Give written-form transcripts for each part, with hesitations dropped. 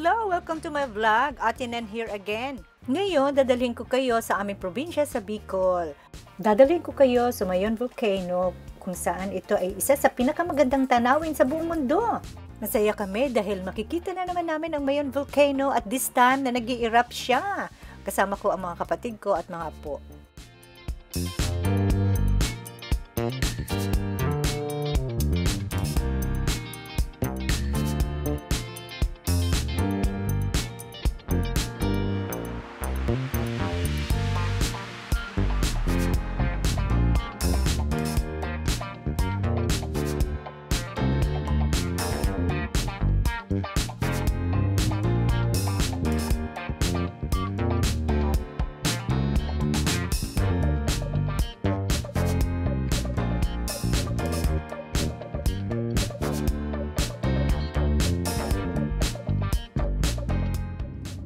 Hello! Welcome to my vlog. Ate Nan here again. Ngayon, dadalhin ko kayo sa aming probinsya sa Bicol. Dadalhin ko kayo sa Mayon Volcano kung saan ito ay isa sa pinakamagandang tanawin sa buong mundo. Masaya kami dahil makikita na naman namin ang Mayon Volcano at this time na nag-i-erupt siya. Kasama ko ang mga kapatid ko at mga apo.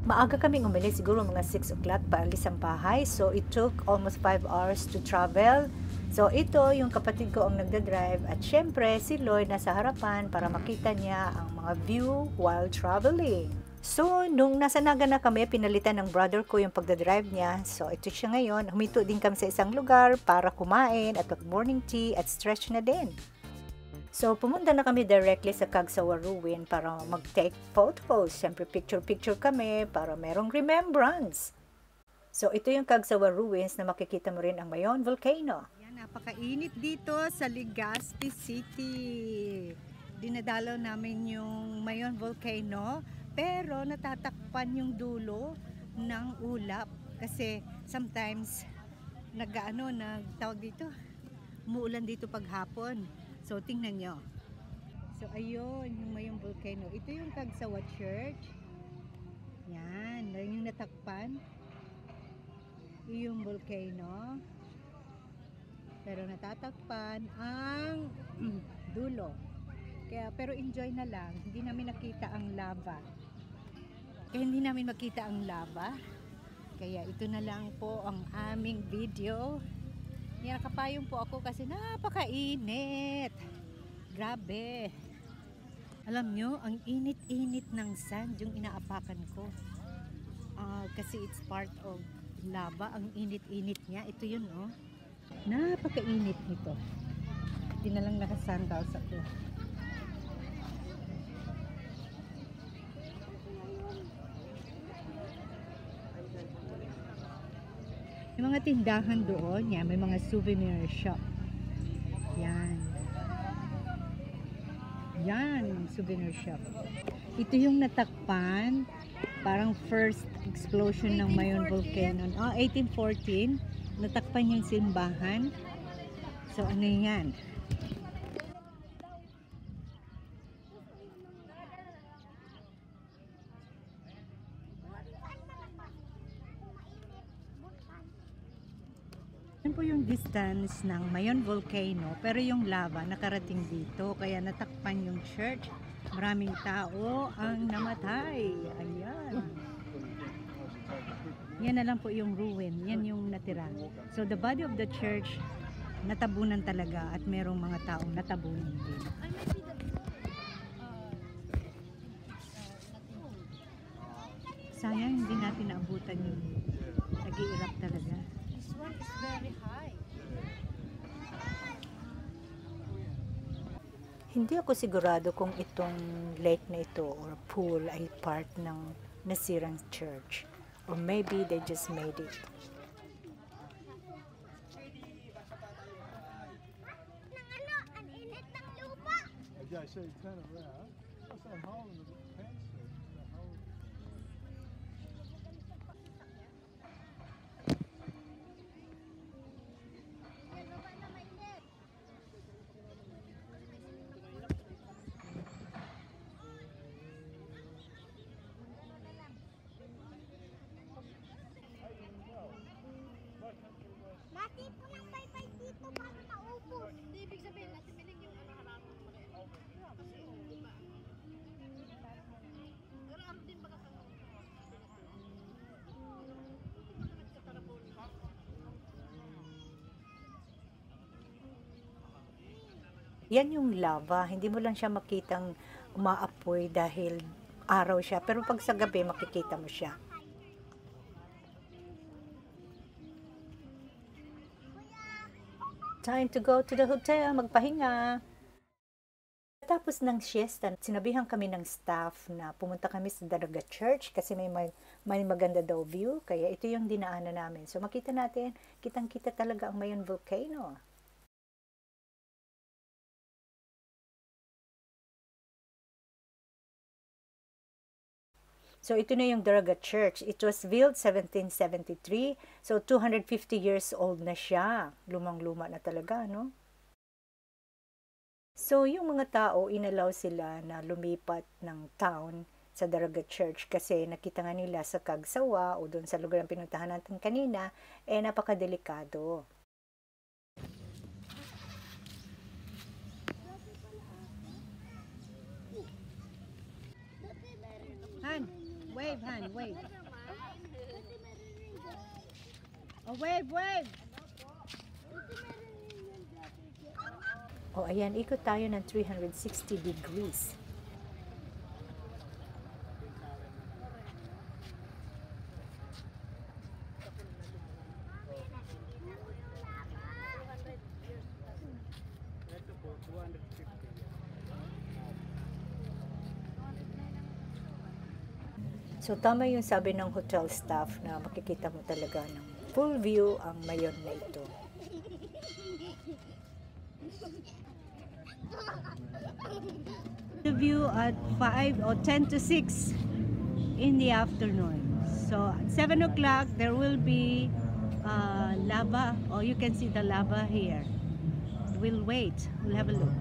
Maaga kaming umalis, siguro mga 6 o'clock paalis ang bahay. So, it took almost 5 hours to travel. So, ito yung kapatid ko ang nagdadrive. At syempre, si Lloyd nasa harapan para makita niya ang mga view while traveling. So, nung nasa Naga na kami, pinalitan ng brother ko yung pagdadrive niya. So, ito siya ngayon. Huminto din kami sa isang lugar para kumain at mag-morning tea at stretch na din. So, pumunta na kami directly sa Cagsawa Ruin para mag-take photos. Siyempre, picture-picture kami para merong remembrance. So, ito yung Cagsawa Ruins na makikita mo rin ang Mayon Volcano. Yan, napakainit dito sa Legazpi City. Dinadalaw namin yung Mayon Volcano, pero natatakpan yung dulo ng ulap. Kasi sometimes, nagtawag dito, umuulan dito paghapon. So, tingnan nyo. So, ayun, yung Mayon Volcano. Ito yung Cagsawa Church. Yan, yung natakpan. Yung volcano. Pero natatakpan ang dulo. Pero enjoy na lang. Hindi namin nakita ang lava. Hindi namin makita ang lava. Kaya ito na lang po ang aming video. Yan, nakapayong po ako kasi napakainit. Grabe. Alam nyo, ang init-init ng sand yung inaapakan ko. Kasi it's part of lava. Ang init-init niya. Ito yun, oh. Napakainit nito. Hindi na lang nakasandals ako. May mga tindahan doon, yan, may mga souvenir shop. Yan. Yan, souvenir shop. Ito yung natakpan, parang first explosion ng Mayon Volcano. 1814, natakpan yung simbahan. So, ano yan? Yan po yung distance ng Mayon Volcano, pero yung lava nakarating dito, kaya natakpan yung church. Maraming tao ang namatay. Ayan. Yan na lang po yung ruin. Yan yung natira. So the body of the church natabunan talaga at merong mga taong natabunan din. Sayang hindi natin naabutan yung nag-i-erupt talaga. This one is very high. Hindi ako sigurado kung itong lake na ito or pool ay part ng nasirang church. Or maybe they just made it. Ang init ng lupa. Okay, so you turn around. What's that hole in the pants there? That hole. Nati po ng paypay dito para maubos. Hindi ibig sabihin natin miling yung harap mo. Kasi diba? Pero ano din baga sa Yan yung lava, hindi mo lang siya makitang umaapoy dahil araw siya, pero pag sa gabi makikita mo siya. Time to go to the hotel, magpahinga. Tapos ng siesta, sinabihan kami ng staff na pumunta kami sa Daraga Church kasi may maganda daw view, kaya ito yung dinaanan namin. So makita natin, kitang-kita talaga ang Mayon Volcano. So ito na yung Daraga Church. It was built 1773, so 250 years old na siya. Lumang-luma na talaga, no? So, yung mga tao, inalaw sila na lumipat ng town sa Daraga Church kasi nakita nga nila sa Kagsawa o doon sa lugar ng pinuntahan natin kanina, napakadelikado. Han, wave, Han, wave. Oh, wave, wave. O, ayan, ikot tayo ng 360 degrees. So, tama yung sabi ng hotel staff na makikita mo talaga ng full view ang Mayon na ito. The view at 5 or 10 to 6 in the afternoon. So at 7 o'clock there will be lava, or you can see the lava here. We'll wait. We'll have a look.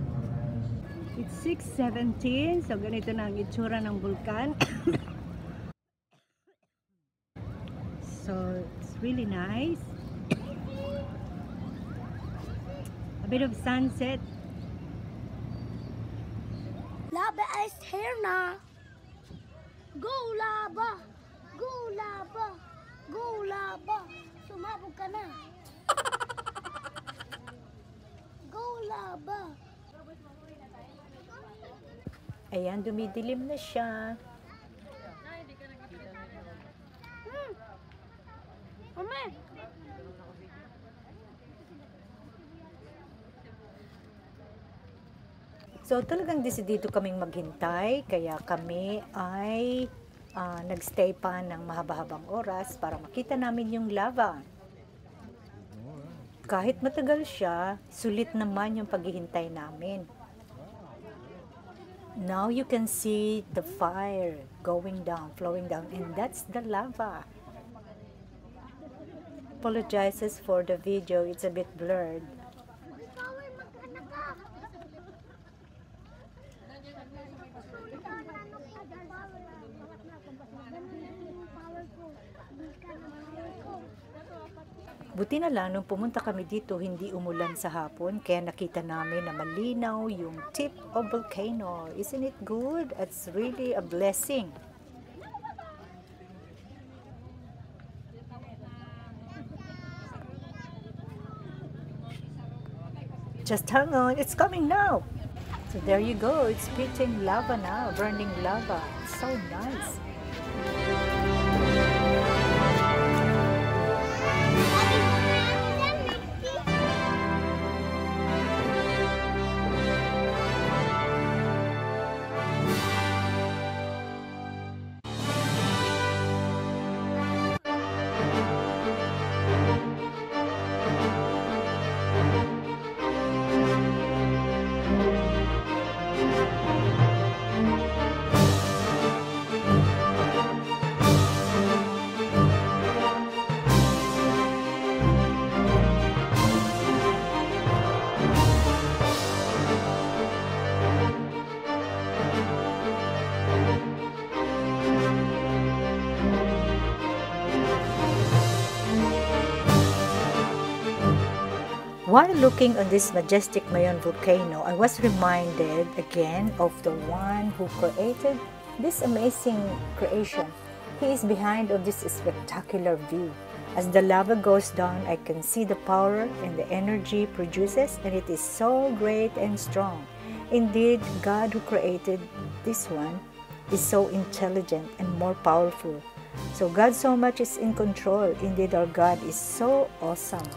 It's 6:17, so ganito na ang itsura ng bulkan. So it's really nice. A bit of sunset. Lava is here na. Go lava! Go lava! Go lava! Sumabog ka na. Go lava! Ayan, dumidilim na siya. Mama! So, talagang desidido kaming maghintay, kaya kami ay nagstay pa ng mahaba-habang oras para makita namin yung lava. Kahit matagal siya, sulit naman yung paghihintay namin. Now you can see the fire going down, flowing down, and that's the lava. Apologizes for the video, it's a bit blurred. Power mag-anak ka! Buti na lang nung pumunta kami dito, hindi umulan sa hapon, kaya nakita namin na malinaw yung tip of volcano. Isn't it good? It's really a blessing. Just hang on, it's coming now. So there you go, it's spitting lava now, burning lava. It's so nice. While looking on this majestic Mayon volcano, I was reminded again of the one who created this amazing creation. He is behind of this spectacular view. As the lava goes down, I can see the power and the energy produces, and it is so great and strong. Indeed, God who created this one is so intelligent and more powerful. So God so much is in control. Indeed, our God is so awesome.